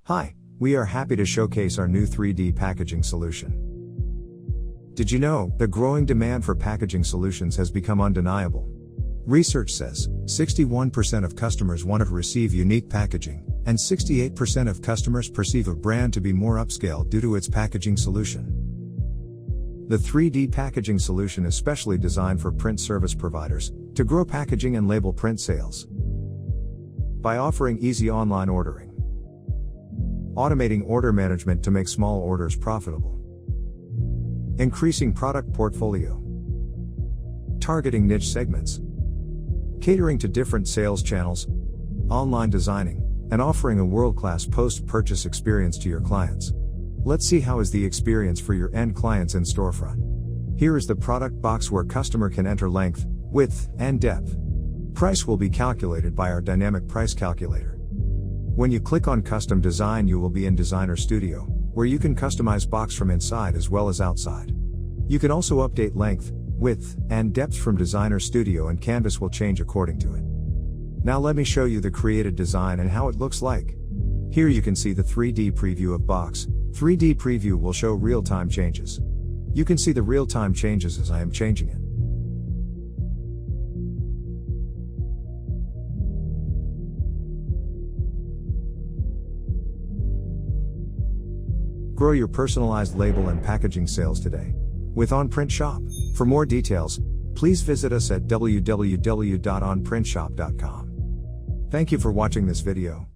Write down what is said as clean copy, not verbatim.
Hi, we are happy to showcase our new 3D packaging solution. Did you know, the growing demand for packaging solutions has become undeniable? Research says, 61% of customers want to receive unique packaging, and 68% of customers perceive a brand to be more upscale due to its packaging solution. The 3D packaging solution is specially designed for print service providers, to grow packaging and label print sales. By offering easy online ordering, automating order management to make small orders profitable, increasing product portfolio, targeting niche segments, catering to different sales channels, online designing, and offering a world-class post-purchase experience to your clients. Let's see how is the experience for your end clients in storefront. Here is the product box where customer can enter length, width, and depth. Price will be calculated by our dynamic price calculator. When you click on Custom Design, you will be in Designer Studio, where you can customize box from inside as well as outside. You can also update length, width, and depth from Designer Studio, and canvas will change according to it. Now let me show you the created design and how it looks like. Here you can see the 3D preview of box. 3D preview will show real-time changes. You can see the real-time changes as I am changing it. Grow your personalized label and packaging sales today with OnPrintShop. For more details, please visit us at www.onprintshop.com. Thank you for watching this video.